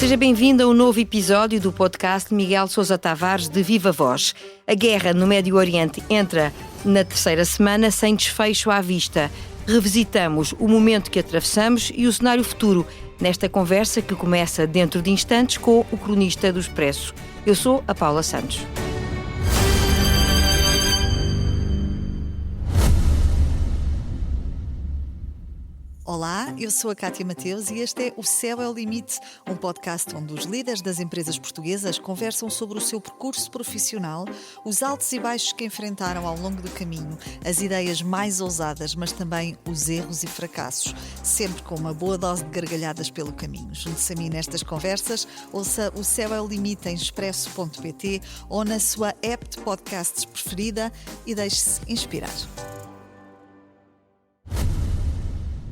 Seja bem-vindo a um novo episódio do podcast Miguel Sousa Tavares de Viva Voz. A guerra no Médio Oriente entra na terceira semana sem desfecho à vista. Revisitamos o momento que atravessamos e o cenário futuro nesta conversa que começa dentro de instantes com o cronista do Expresso. Eu sou a Paula Santos. Olá, eu sou a Cátia Mateus e este é O Céu é o Limite, um podcast onde os líderes das empresas portuguesas conversam sobre o seu percurso profissional, os altos e baixos que enfrentaram ao longo do caminho, as ideias mais ousadas, mas também os erros e fracassos, sempre com uma boa dose de gargalhadas pelo caminho. Junte-se a mim nestas conversas, ouça O Céu é o Limite em expresso.pt ou na sua app de podcasts preferida e deixe-se inspirar.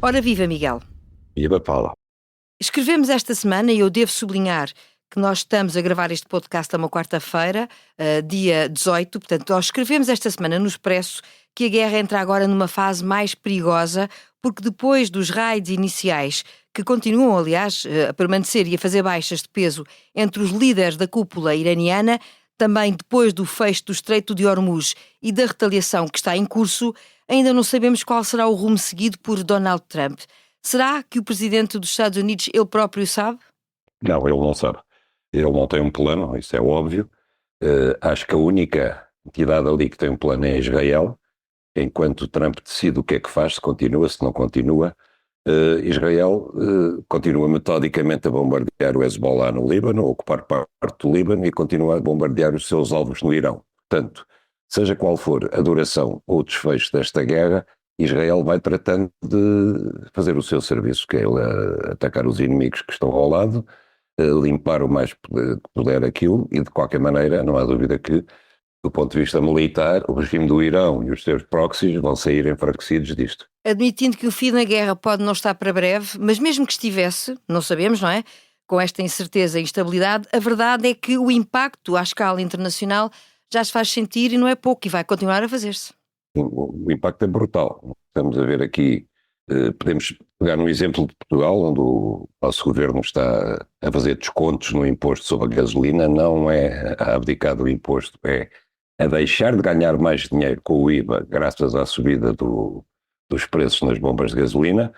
Ora viva, Miguel. Viva, Paula. Escrevemos esta semana, e eu devo sublinhar que nós estamos a gravar este podcast a uma quarta-feira, dia 18, portanto, nós escrevemos esta semana no Expresso que a guerra entra agora numa fase mais perigosa, porque depois dos raids iniciais, que continuam, aliás, a permanecer e a fazer baixas de peso entre os líderes da cúpula iraniana, também depois do fecho do Estreito de Hormuz e da retaliação que está em curso, ainda não sabemos qual será o rumo seguido por Donald Trump. Será que o presidente dos Estados Unidos, ele próprio, sabe? Não, ele não sabe. Ele não tem um plano, isso é óbvio. Acho que a única entidade ali que tem um plano é Israel. Enquanto Trump decide o que é que faz, se continua, se não continua, Israel continua metodicamente a bombardear o Hezbollah no Líbano, a ocupar parte do Líbano e continua a bombardear os seus alvos no Irão. Portanto, seja qual for a duração ou o desfecho desta guerra, Israel vai tratando de fazer o seu serviço, que é atacar os inimigos que estão ao lado, limpar o mais que puder aquilo, e de qualquer maneira, não há dúvida que, do ponto de vista militar, o regime do Irão e os seus proxies vão sair enfraquecidos disto. Admitindo que o fim da guerra pode não estar para breve, mas mesmo que estivesse, não sabemos, não é? Com esta incerteza e instabilidade, a verdade é que o impacto à escala internacional já se faz sentir e não é pouco, e vai continuar a fazer-se. O impacto é brutal. Estamos a ver aqui, podemos pegar um exemplo de Portugal, onde o nosso governo está a fazer descontos no imposto sobre a gasolina, não é a abdicar do imposto, é a deixar de ganhar mais dinheiro com o IVA, graças à subida dos preços nas bombas de gasolina,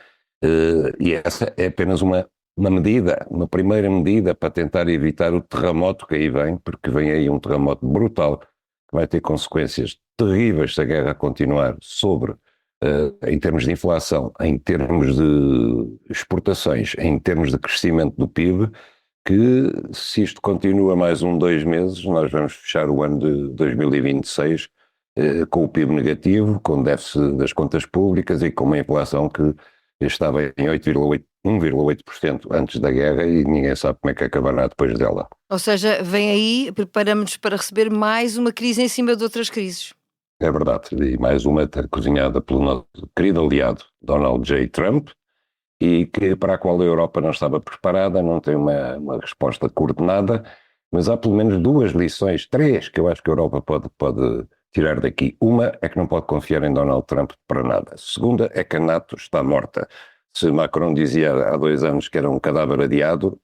e essa é apenas uma medida, uma primeira medida para tentar evitar o terremoto que aí vem, porque vem aí um terremoto brutal, que vai ter consequências terríveis se a guerra continuar em termos de inflação, em termos de exportações, em termos de crescimento do PIB, que se isto continua mais 2 meses, nós vamos fechar o ano de 2026 com o PIB negativo, com déficit das contas públicas e com uma inflação que estava em 1,8% antes da guerra e ninguém sabe como é que acabará depois dela. Ou seja, vem aí, preparamos-nos para receber mais uma crise em cima de outras crises. É verdade, e mais uma cozinhada pelo nosso querido aliado Donald J. Trump, e para a qual a Europa não estava preparada, não tem uma resposta coordenada, mas há pelo menos 2 lições, 3, que eu acho que a Europa pode tirar daqui. Uma é que não pode confiar em Donald Trump para nada. A segunda é que a NATO está morta. Se Macron dizia há 2 anos que era um cadáver adiado,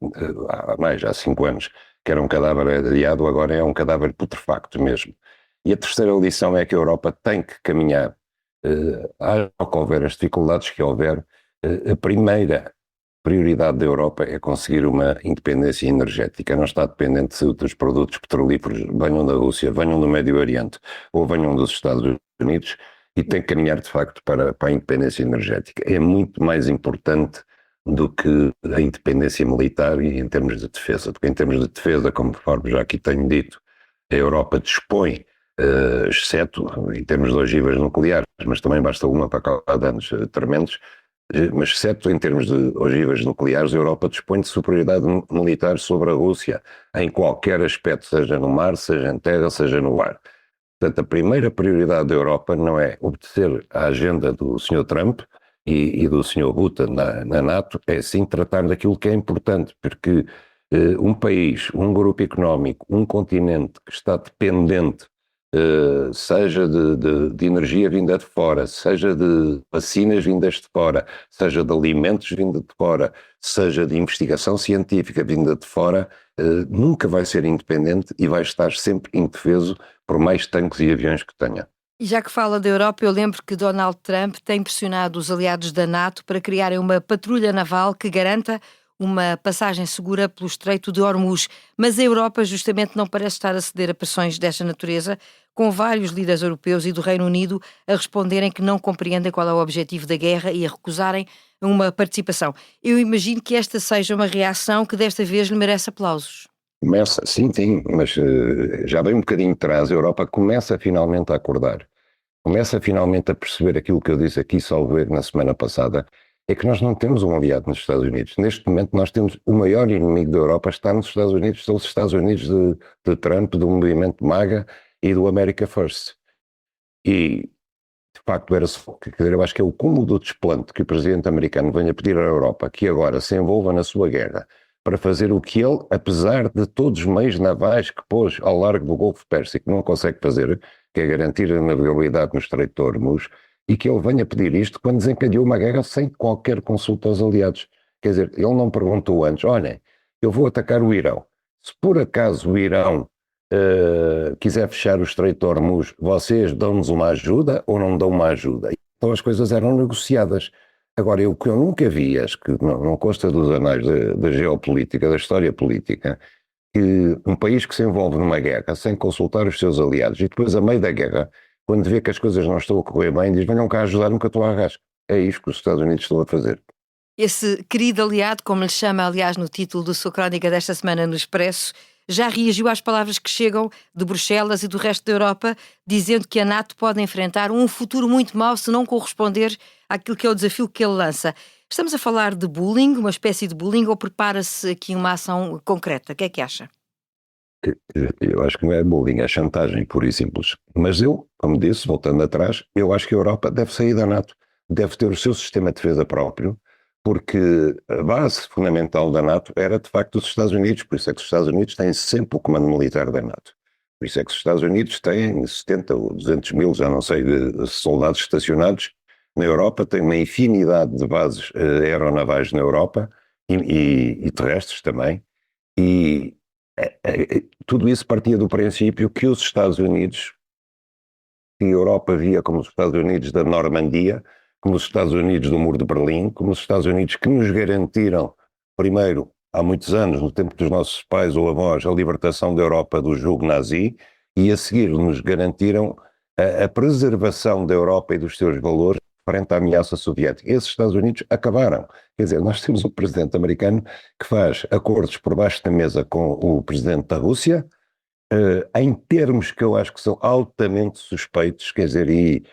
há 5 anos que era um cadáver adiado, agora é um cadáver putrefacto mesmo. E a terceira lição é que a Europa tem que caminhar, ao que houver as dificuldades que houver, a primeira prioridade da Europa é conseguir uma independência energética, não está dependente se dos produtos petrolíferos venham da Rússia, venham do Médio Oriente ou venham dos Estados Unidos, e tem que caminhar de facto para a independência energética. É muito mais importante do que a independência militar e em termos de defesa, porque em termos de defesa, conforme já aqui tenho dito, a Europa dispõe, exceto em termos de ogivas nucleares, mas também basta uma para causar danos tremendos, mas exceto em termos de ogivas nucleares, a Europa dispõe de superioridade militar sobre a Rússia em qualquer aspecto, seja no mar, seja em terra, seja no ar. Portanto, a primeira prioridade da Europa não é obedecer à agenda do Sr. Trump e do Sr. Rutte na NATO, é sim tratar daquilo que é importante, porque um país, um grupo económico, um continente que está dependente seja de energia vinda de fora, seja de vacinas vindas de fora, seja de alimentos vinda de fora, seja de investigação científica vinda de fora, nunca vai ser independente e vai estar sempre indefeso por mais tanques e aviões que tenha. E já que fala da Europa, eu lembro que Donald Trump tem pressionado os aliados da NATO para criarem uma patrulha naval que garanta uma passagem segura pelo Estreito de Hormuz. Mas a Europa justamente não parece estar a ceder a pressões desta natureza, com vários líderes europeus e do Reino Unido a responderem que não compreendem qual é o objetivo da guerra e a recusarem uma participação. Eu imagino que esta seja uma reação que desta vez lhe merece aplausos. Começa, sim, mas já bem um bocadinho atrás, a Europa começa finalmente a acordar. Começa finalmente a perceber aquilo que eu disse aqui, salvo erro, na semana passada, é que nós não temos um aliado nos Estados Unidos. Neste momento nós temos o maior inimigo da Europa está nos Estados Unidos, são os Estados Unidos de Trump, do movimento MAGA e do America First. E, de facto, era só, quer dizer, eu acho que é o cúmulo do desplante que o presidente americano venha pedir à Europa que agora se envolva na sua guerra para fazer o que ele, apesar de todos os meios navais que pôs ao largo do Golfo Pérsico, não consegue fazer, que é garantir a navegabilidade no Estreito de Hormuz, e que ele venha pedir isto quando desencadeou uma guerra sem qualquer consulta aos aliados. Quer dizer, ele não perguntou antes, olhem, eu vou atacar o Irão. Se por acaso o Irão quiser fechar o Estreito de Hormuz, vocês dão-nos uma ajuda ou não dão uma ajuda? Então as coisas eram negociadas. Agora, o que eu nunca vi, acho que não consta dos anais da geopolítica, da história política, que um país que se envolve numa guerra sem consultar os seus aliados e depois, a meio da guerra, quando vê que as coisas não estão a correr bem, diz, venham cá ajudar-me que eu estou à rasca. É isto que os Estados Unidos estão a fazer. Esse querido aliado, como lhe chama, aliás, no título da sua crónica desta semana no Expresso, já reagiu às palavras que chegam de Bruxelas e do resto da Europa, dizendo que a NATO pode enfrentar um futuro muito mau se não corresponder àquilo que é o desafio que ele lança. Estamos a falar de bullying, uma espécie de bullying, ou prepara-se aqui uma ação concreta? O que é que acha? Eu acho que não é bullying, é chantagem, pura e simples. Mas eu, como disse, voltando atrás, eu acho que a Europa deve sair da NATO, deve ter o seu sistema de defesa próprio, porque a base fundamental da NATO era, de facto, os Estados Unidos, por isso é que os Estados Unidos têm sempre o comando militar da NATO. Por isso é que os Estados Unidos têm 70 ou 200 mil, já não sei, de soldados estacionados na Europa, têm uma infinidade de bases aeronavais na Europa e terrestres também, e tudo isso partia do princípio que os Estados Unidos, que a Europa via como os Estados Unidos da Normandia, como os Estados Unidos do Muro de Berlim, como os Estados Unidos que nos garantiram, primeiro, há muitos anos, no tempo dos nossos pais ou avós, a libertação da Europa do jugo nazi, e a seguir nos garantiram a preservação da Europa e dos seus valores frente à ameaça soviética. Esses Estados Unidos acabaram. Quer dizer, nós temos um presidente americano que faz acordos por baixo da mesa com o presidente da Rússia, em termos que eu acho que são altamente suspeitos, quer dizer, e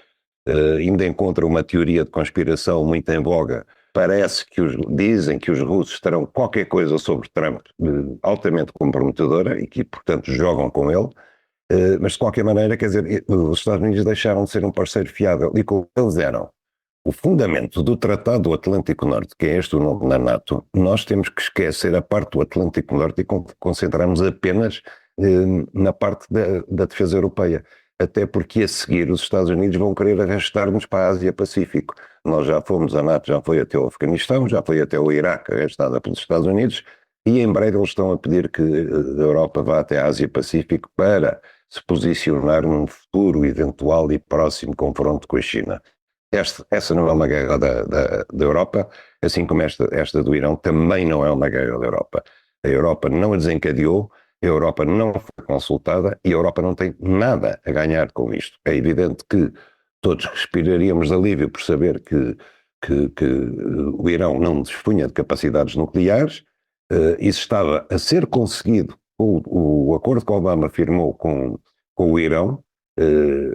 ainda encontra uma teoria de conspiração muito em voga. Parece que dizem que os russos terão qualquer coisa sobre Trump altamente comprometedora e que, portanto, jogam com ele. Mas, de qualquer maneira, quer dizer, os Estados Unidos deixaram de ser um parceiro fiável e como eles eram o fundamento do Tratado do Atlântico Norte, que é este o nome da NATO, nós temos que esquecer a parte do Atlântico Norte e concentrarmos apenas na parte da defesa europeia. Até porque a seguir os Estados Unidos vão querer arrastar-nos para a Ásia-Pacífico. Nós já fomos, a NATO já foi até o Afeganistão, já foi até o Iraque, arrastada pelos Estados Unidos, e em breve eles estão a pedir que a Europa vá até a Ásia-Pacífico para se posicionar num futuro eventual e próximo confronto com a China. Essa não é uma guerra da Europa, assim como esta do Irão também não é uma guerra da Europa. A Europa não a desencadeou, a Europa não foi consultada e a Europa não tem nada a ganhar com isto. É evidente que todos respiraríamos de alívio por saber que o Irão não dispunha de capacidades nucleares. Isso estava a ser conseguido. O acordo que Obama firmou com o Irão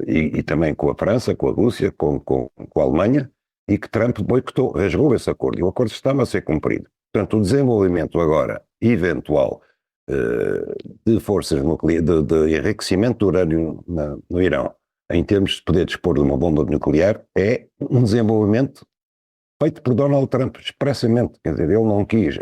e também com a França, com a Rússia, com a Alemanha, e que Trump boicotou, rasgou esse acordo. E o acordo estava a ser cumprido. Portanto, o desenvolvimento agora, eventual, de forças nucleares, de enriquecimento de urânio no Irão, em termos de poder dispor de uma bomba nuclear, é um desenvolvimento feito por Donald Trump, expressamente. Quer dizer, ele não quis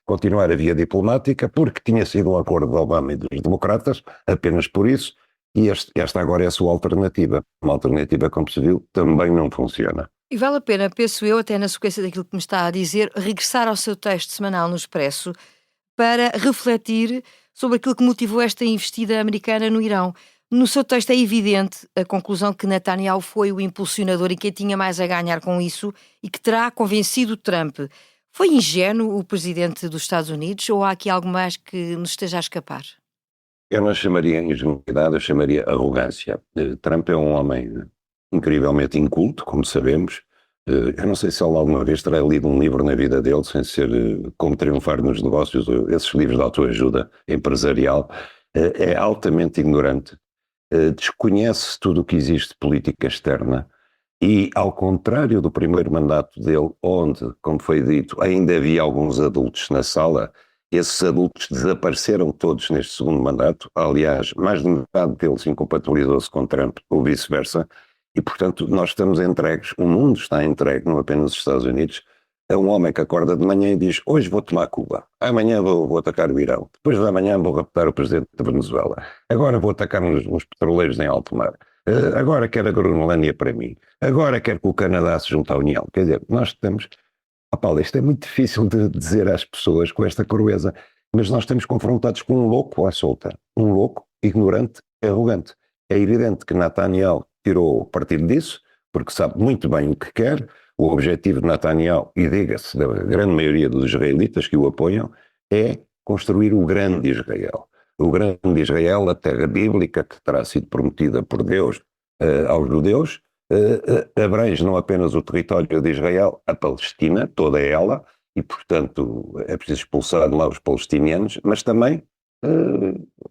continuar a via diplomática porque tinha sido um acordo de Obama e dos democratas, apenas por isso, e esta agora é a sua alternativa. Uma alternativa, como se viu, também não funciona. E vale a pena, penso eu, até na sequência daquilo que me está a dizer, regressar ao seu texto semanal no Expresso para refletir sobre aquilo que motivou esta investida americana no Irão. No seu texto é evidente a conclusão que Netanyahu foi o impulsionador e quem tinha mais a ganhar com isso e que terá convencido Trump. Foi ingênuo o presidente dos Estados Unidos ou há aqui algo mais que nos esteja a escapar? Eu não chamaria ingenuidade, eu chamaria arrogância. Trump é um homem incrivelmente inculto, como sabemos. Eu não sei se ele alguma vez terá lido um livro na vida dele, sem ser Como Triunfar nos Negócios, esses livros de autoajuda empresarial. É altamente ignorante, desconhece tudo o que existe de política externa e, ao contrário do primeiro mandato dele, onde, como foi dito, ainda havia alguns adultos na sala, esses adultos desapareceram todos neste segundo mandato. Aliás, mais de metade deles incompatibilizou-se com Trump, ou vice-versa, e, portanto, nós estamos entregues, o mundo está entregue, não apenas os Estados Unidos, a um homem que acorda de manhã e diz: hoje vou tomar Cuba, amanhã vou atacar o Irão, depois de amanhã vou raptar o presidente da Venezuela, agora vou atacar uns petroleiros em alto mar, agora quero a Groenlândia para mim, agora quero que o Canadá se junte à União. Quer dizer, nós estamos... Paulo, isto é muito difícil de dizer às pessoas com esta crueza, mas nós estamos confrontados com um louco à solta, um louco, ignorante, arrogante. É evidente que Netanyahu tirou partido disso, porque sabe muito bem o que quer. O objetivo de Netanyahu, e diga-se da grande maioria dos israelitas que o apoiam, é construir o grande Israel. O grande Israel, a terra bíblica que terá sido prometida por Deus aos judeus, abrange não apenas o território de Israel, a Palestina, toda ela, e portanto é preciso expulsar de lá os palestinianos, mas também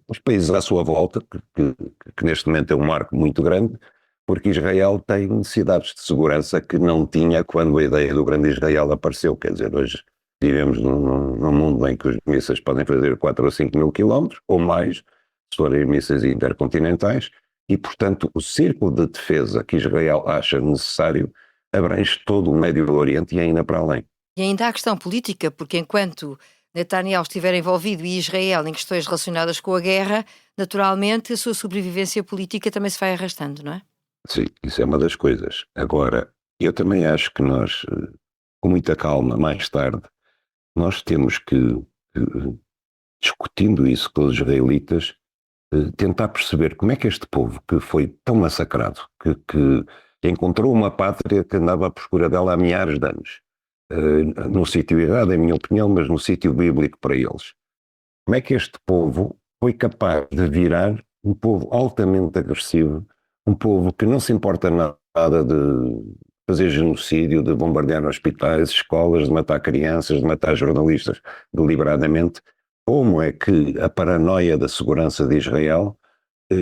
os países à sua volta, que neste momento é um marco muito grande, porque Israel tem necessidades de segurança que não tinha quando a ideia do grande Israel apareceu. Quer dizer, hoje vivemos num mundo em que os mísseis podem fazer 4 ou 5 mil quilómetros, ou mais, se forem mísseis intercontinentais, e, portanto, o círculo de defesa que Israel acha necessário abrange todo o Médio Oriente e ainda para além. E ainda há a questão política, porque enquanto Netanyahu estiver envolvido e Israel em questões relacionadas com a guerra, naturalmente a sua sobrevivência política também se vai arrastando, não é? Sim, isso é uma das coisas. Agora, eu também acho que nós, com muita calma, mais tarde, nós temos que, discutindo isso com os israelitas, tentar perceber como é que este povo, que foi tão massacrado, que encontrou uma pátria que andava à procura dela há milhares de anos, no sítio errado, em minha opinião, mas no sítio bíblico para eles. Como é que este povo foi capaz de virar um povo altamente agressivo, um povo que não se importa nada de fazer genocídio, de bombardear hospitais, escolas, de matar crianças, de matar jornalistas deliberadamente? Como é que a paranoia da segurança de Israel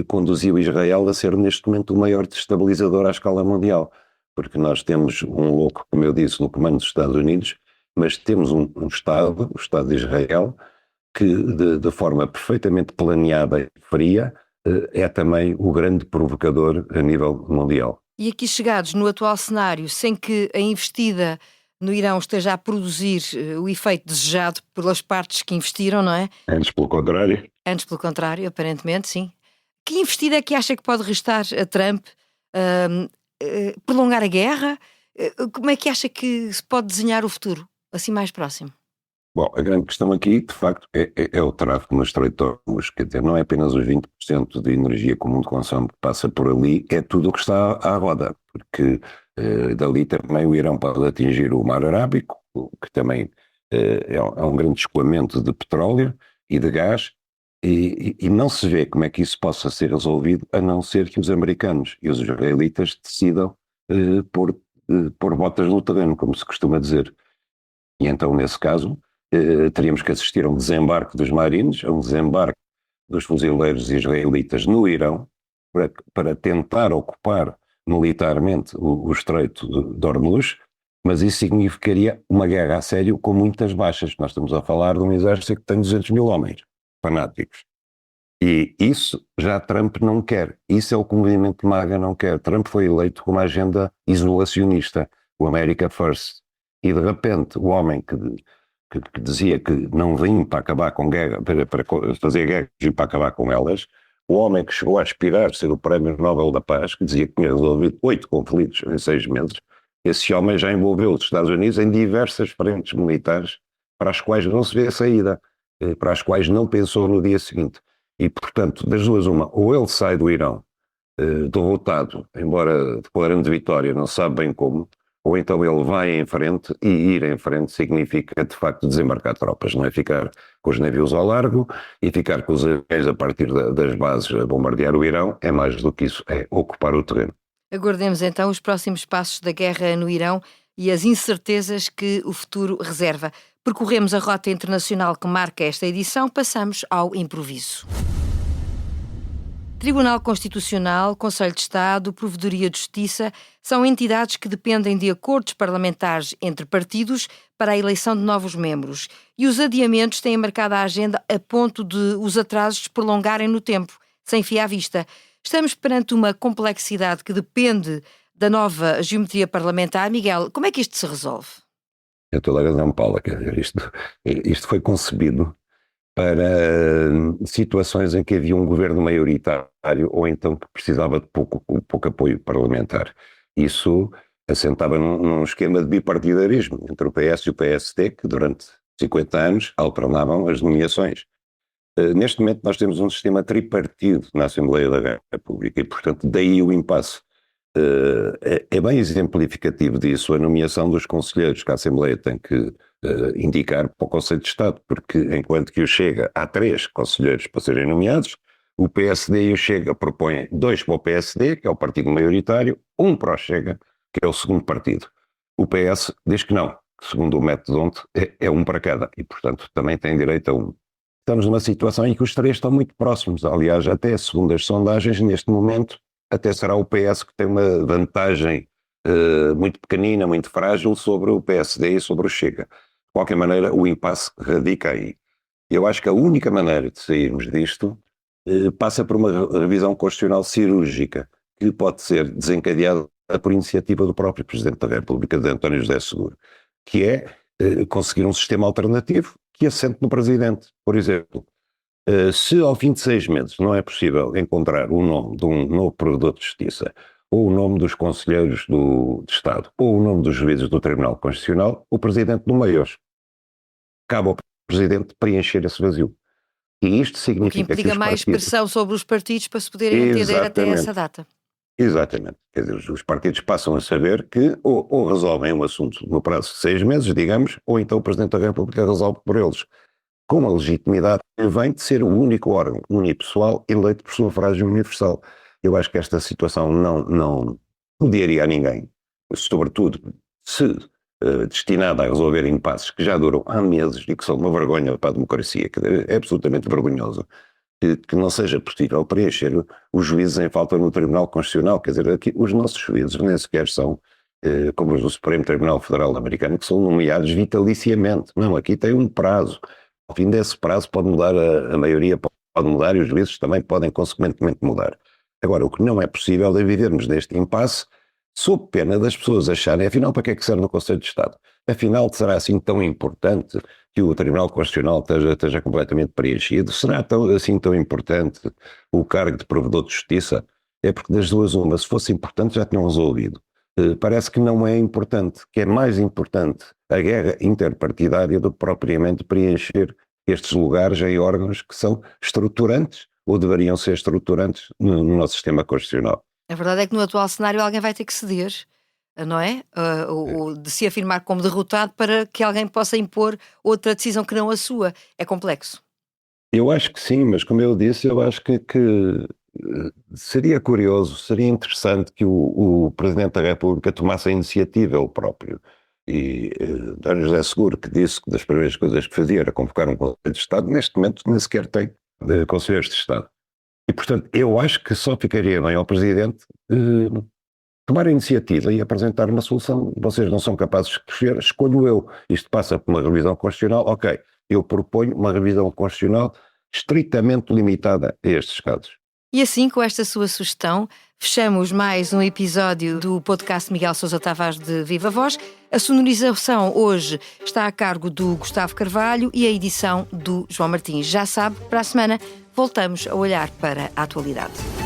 conduziu Israel a ser neste momento o maior destabilizador à escala mundial? Porque nós temos um louco, como eu disse, no comando dos Estados Unidos, mas temos um Estado, o Estado de Israel, que de forma perfeitamente planeada e fria é também o grande provocador a nível mundial. E aqui chegados no atual cenário, sem que a investida no Irão esteja a produzir o efeito desejado pelas partes que investiram, não é? Antes pelo contrário. Antes pelo contrário, aparentemente, sim. Que investida é que acha que pode restar a Trump? Prolongar a guerra? Como é que acha que se pode desenhar o futuro, assim mais próximo? Bom, a grande questão aqui, de facto, é o tráfego no Estreito de Hormuz. Quer dizer, não é apenas os 20% de energia que o mundo consome que passa por ali, é tudo o que está à roda, porque dali também o Irão pode atingir o Mar Arábico, que também é um grande escoamento de petróleo e de gás, e não se vê como é que isso possa ser resolvido, a não ser que os americanos e os israelitas decidam pôr botas no terreno, como se costuma dizer. E então, nesse caso, teríamos que assistir a um desembarque dos marines, a um desembarque dos fuzileiros israelitas no Irão, para tentar ocupar militarmente o Estreito de Hormuz, mas isso significaria uma guerra a sério com muitas baixas. Nós estamos a falar de um exército que tem 200 mil homens fanáticos. E isso já Trump não quer. Isso é o que o movimento MAGA não quer. Trump foi eleito com uma agenda isolacionista, o America First. E de repente o homem que dizia que não vinha para acabar com guerra, para fazer guerras e para acabar com elas, o homem que chegou a aspirar a ser o Prémio Nobel da Paz, que dizia que tinha resolvido 8 conflitos em 6 meses, esse homem já envolveu os Estados Unidos em diversas frentes militares para as quais não se vê a saída, para as quais não pensou no dia seguinte. E, portanto, das duas uma, ou ele sai do Irão derrotado, embora declarando de vitória, não sabe bem como, ou então ele vai em frente, e ir em frente significa, de facto, desembarcar tropas, não é ficar com os navios ao largo e ficar com os aviões a partir das bases a bombardear o Irão, é mais do que isso, é ocupar o terreno. Aguardemos então os próximos passos da guerra no Irão e as incertezas que o futuro reserva. Percorremos a rota internacional que marca esta edição, passamos ao improviso. Tribunal Constitucional, Conselho de Estado, Provedoria de Justiça são entidades que dependem de acordos parlamentares entre partidos para a eleição de novos membros. E os adiamentos têm marcado a agenda a ponto de os atrasos se prolongarem no tempo, sem fio à vista. Estamos perante uma complexidade que depende da nova geometria parlamentar. Miguel, como é que isto se resolve? Eu estou a razão, Paula, quer dizer, isto foi concebido para situações em que havia um governo maioritário ou então que precisava de pouco apoio parlamentar. Isso assentava num esquema de bipartidarismo entre o PS e o PSD, que durante 50 anos alternavam as nomeações. Neste momento nós temos um sistema tripartido na Assembleia da República e, portanto, daí o impasse. É bem exemplificativo disso a nomeação dos conselheiros que a Assembleia tem que indicar para o Conselho de Estado, porque enquanto que o Chega há 3 conselheiros para serem nomeados, o PSD e o Chega propõem 2 para o PSD, que é o partido maioritário, 1 para o Chega, que é o segundo partido. O PS diz que não, que segundo o método onde é 1 para cada, e portanto também tem direito a 1. Estamos numa situação em que os 3 estão muito próximos, aliás, até segundo as sondagens, neste momento, até será o PS que tem uma vantagem muito pequenina, muito frágil sobre o PSD e sobre o Chega. De qualquer maneira, o impasse radica aí. Eu acho que a única maneira de sairmos disto passa por uma revisão constitucional cirúrgica, que pode ser desencadeada por iniciativa do próprio Presidente da República, de António José Seguro, que é conseguir um sistema alternativo que assente no Presidente. Por exemplo, se ao fim de 6 meses não é possível encontrar o nome de um novo provedor de justiça, ou o nome dos conselheiros de Estado, ou o nome dos juízes do Tribunal Constitucional, o Presidente nomeia-os. Cabe ao Presidente preencher esse vazio. E isto significa o que implica mais pressão sobre os partidos para se poderem entender até essa data. Exatamente. Quer dizer, os partidos passam a saber que ou resolvem um assunto no prazo de 6 meses, digamos, ou então o Presidente da República resolve por eles. Com a legitimidade que vem de ser o único órgão unipessoal eleito por sufrágio universal. Eu acho que esta situação não odiaria a ninguém, sobretudo se destinada a resolver impasses que já duram há meses e que são uma vergonha para a democracia, que é absolutamente vergonhoso, que não seja possível preencher os juízes em falta no Tribunal Constitucional. Quer dizer, aqui os nossos juízes nem sequer são como os do Supremo Tribunal Federal Americano, que são nomeados vitaliciamente. Não, aqui tem um prazo. Ao fim desse prazo pode mudar, a maioria pode mudar e os juízes também podem consequentemente mudar. Agora, o que não é possível é vivermos neste impasse sob pena das pessoas acharem, afinal, para que é que serve no Conselho de Estado? Afinal, será assim tão importante que o Tribunal Constitucional esteja completamente preenchido? Será assim tão importante o cargo de provedor de justiça? É porque das duas uma, se fosse importante já tinham resolvido. Parece que não é importante, que é mais importante a guerra interpartidária do que propriamente preencher estes lugares em órgãos que são estruturantes ou deveriam ser estruturantes no nosso sistema constitucional. A verdade é que no atual cenário alguém vai ter que ceder, não é? Ou de se afirmar como derrotado para que alguém possa impor outra decisão que não a sua. É complexo. Eu acho que sim, mas como eu disse, eu acho que seria curioso, seria interessante que o Presidente da República tomasse a iniciativa ele próprio. E António José Seguro, que disse que das primeiras coisas que fazia era convocar um Conselho de Estado, neste momento nem sequer tem Conselheiros de Estado. E, portanto, eu acho que só ficaria bem ao Presidente tomar a iniciativa e apresentar uma solução. Vocês não são capazes de escolher, escolho eu. Isto passa por uma revisão constitucional, ok, eu proponho uma revisão constitucional estritamente limitada a estes casos. E assim, com esta sua sugestão, fechamos mais um episódio do podcast Miguel Sousa Tavares de Viva Voz. A sonorização hoje está a cargo do Gustavo Carvalho e a edição do João Martins. Já sabe, para a semana voltamos a olhar para a atualidade.